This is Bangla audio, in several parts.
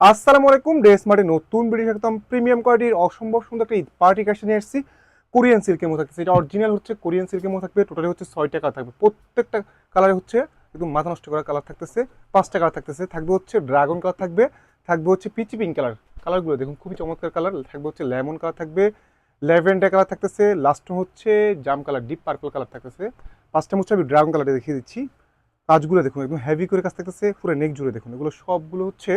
আসসালামু আলাইকুম। ড্রেস মার্টে নতুন ভিডিও একদম প্রিমিয়াম কোয়ালিটির অসম্ভব সুন্দর একটা পার্টি কালেকশন নিয়ে এসেছি। কোরিয়ান সিল্কের মধ্যে থাকতেছে, এটা অরিজিনাল হচ্ছে কোরিয়ান সিল্কের মধ্যে থাকবে। টোটালি হচ্ছে 6টা কালার থাকবে, প্রত্যেকটা কালারে হচ্ছে একদম মাথা নষ্ট করা কালার থাকতেছে। 5টা কালার থাকতেছে, থাকবে হচ্ছে ড্রাগন কালার থাকবে, থাকবে হচ্ছে পিচি পিঙ্ক কালার। কালারগুলো দেখুন খুবই চমৎকার কালার। থাকবে হচ্ছে লেমন কালার থাকবে, ল্যাভেন্ডার কালার থাকতেছে, লাস্ট হচ্ছে জাম কালার, ডিপ পার্পল কালার থাকতেছে। 5টা হচ্ছে আমি ড্রাগন কালারটা দেখিয়ে দিচ্ছি। কাজগুলো দেখুন একদম হেভি করে কাজ থাকতেছে, পুরো নেক জুড়ে দেখুন। এগুলো সবগুলো হচ্ছে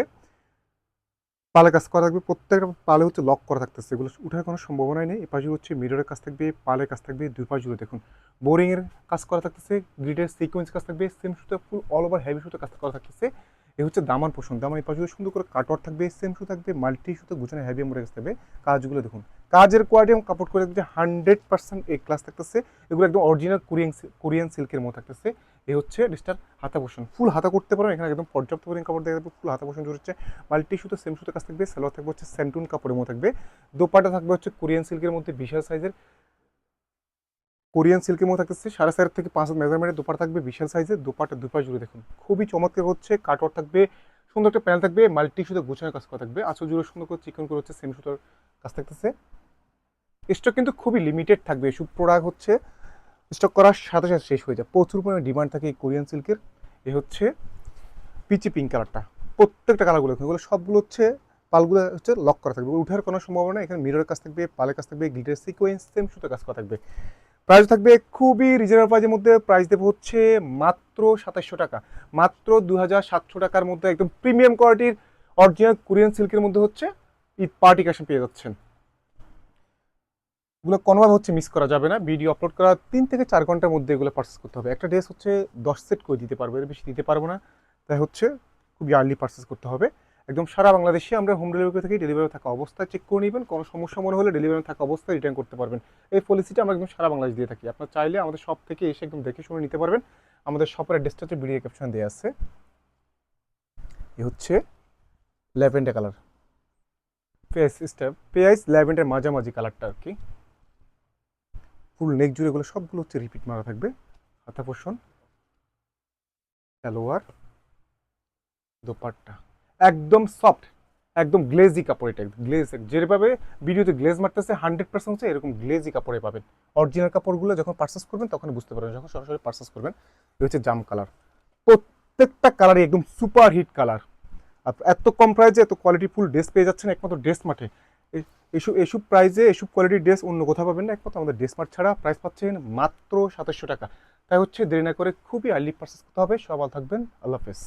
পালে কাজ করা থাকবে, প্রত্যেকটা পালে হচ্ছে লক করা থাকতেছে, এগুলো উঠার কোনো সম্ভাবনাই নেই। এপাশে হচ্ছে মিররের কাজ থাকবে, পালে কাজ থাকবে, দুই পাশ জুড়ে দেখুন বোরিং এর কাজ করা থাকতেছে, গ্রিডের সিকোয়েন্স কাজ থাকবে, সেম সুতো ফুল অল ওভার হেভি সুতো কাজ করা থাকতেছে। এই হচ্ছে দামান পোষণ, দামান এই পাশে সুন্দর করে কাটওয়ার্ক থাকবে, সেম সুতো থাকবে, মাল্টি সুতো গুছানো হেভি এমব্রয়ডারি কাজ থাকবে। কাজগুলো দেখুন, কাজের কোয়ালিটি এবং কাপড় করে যে 100% এ ক্লাস থাকতেছে। এগুলো একদম অরিজিনাল কোরিয়ান সিল্কের মতো থাকতেছে। এই হচ্ছে ডিস্টার হাতা পোষণ, ফুল হাতা করতে পারো, এখানে একদম পর্যাপ্ত পরিমাণ কাপড় দেখা যাবে, ফুল হাতা পোষণ জুড়েছে। মাল্টি সুতো সেম সুতো কাজ থাকবে, সালোয়ার থাকবে হচ্ছে স্যান্টুন কাপড়ের মতো থাকবে। দোপাটা থাকবে হচ্ছে কোরিয়ান সিল্কের মধ্যে বিশাল সাইজের, কোরিয়ান সিল্কের মধ্যে থাকতেছে 4.5 থেকে 5 মেজারমেন্টের দোপাটা থাকবে বিশাল সাইজের। দোপাটা দুপাশ জুড়ে দেখুন খুবই চমৎকার হচ্ছে কাটওয়ার্ক থাকবে, সুন্দর একটা প্যানেল থাকবে, মাল্টি সুতো গোছানোর কাজ করা থাকবে, আঁচল জুড়ে সুন্দর করে চিকন করে হচ্ছে সেম সুতোর কাজ থাকতেছে। স্টক কিন্তু খুবই লিমিটেড থাকবে, এসব প্রোডাক্ট হচ্ছে স্টক করার সাথে সাথে শেষ হয়ে যায়, প্রচুর পরিমাণে ডিমান্ড থাকে এই কোরিয়ান সিল্কের। এই হচ্ছে পিচি পিঙ্ক কালারটা, প্রত্যেকটা কালারগুলো এগুলো সবগুলো হচ্ছে পালগুলো হচ্ছে লক করা থাকবে, উঠার কোনো সম্ভাবনা। এখানে মিররের কাজ থাকবে, পালের কাজ থাকবে, গ্লিটার সিকোয়েন্স সেম সুতো কাজ করা থাকবে। প্রাইস থাকবে খুবই রিজনেবল প্রাইসের মধ্যে, প্রাইস দেবো হচ্ছে মাত্র 2700 টাকা, মাত্র 2700 টাকার মধ্যে একদম প্রিমিয়াম কোয়ালিটির অরিজিনাল কোরিয়ান সিল্কের মধ্যে হচ্ছে ঈদ পার্টি কালেকশন পেয়ে যাচ্ছেন। এগুলো কোনোভাবে হচ্ছে মিস করা যাবে না, ভিডিও আপলোড করা 3 থেকে 4 ঘন্টার মধ্যে এগুলো পারচেস করতে হবে। একটা ড্রেস হচ্ছে 10 সেট করে দিতে পারবো, এর বেশি দিতে পারবো না, তাই হচ্ছে খুবই আর্লি পারচেস করতে হবে। একদম সারা বাংলাদেশে আমরা হোম ডেলিভারি করে থাকি, ডেলিভারি থাকা অবস্থায় চেক করে নেবেন, কোনো সমস্যা মনে হলে ডেলিভারি থাকা অবস্থায় রিটার্ন করতে পারবেন। এই পলিসিটা আমরা একদম সারা বাংলাদেশ দিয়ে থাকি, আপনার চাইলে আমাদের শপ থেকে এসে একদম দেখে শুনে নিতে পারবেন। আমাদের শপের অ্যাড্রেসটা হচ্ছে ভিডিও ক্যাপশন দেওয়া আছে। এ হচ্ছে ল্যাভেন্ডার কালার, ফেস স্টেপ পেঁয়াজ ল্যাভেন্ডার মাঝামাঝি কালারটা আর কি। ফুল নেক জুড়ে এগুলো সবগুলো হচ্ছে রিপিট মারা থাকবে। হাতা পোষণ, সালোয়ার, দোপাট্টা একদম সফট, একদম গ্লেজি কাপড়। এটা গ্লেজ যেভাবে ভিডিওতে গ্লেজ মারতেছে 100% হচ্ছে এরকম গ্লেজি কাপড়ে পাবেন। অরিজিনাল কাপড়গুলো যখন পার্চেস করবেন তখন বুঝতে পারবেন, যখন সরাসরি পার্চেস করবেন। এটা হচ্ছে জাম কালার, প্রত্যেকটা কালারই একদম সুপার হিট কালার। আর এত কম প্রাইসে এত কোয়ালিটি ফুল ড্রেস পেয়ে যাচ্ছেন একমাত্র ড্রেস মার্টে। এসব এসব প্রাইসে এসব কোয়ালিটির ড্রেস অন্য কোথাও পাবেন না, একমাত্র আমাদের ড্রেস মার্ট ছাড়া। প্রাইস পাচ্ছেন মাত্র 2700 টাকা। তাই হচ্ছে দেরি না করে খুবই আর্লি পার্চেস করতে হবে। সবাই ভালো থাকবেন, আল্লাহ হাফেজ।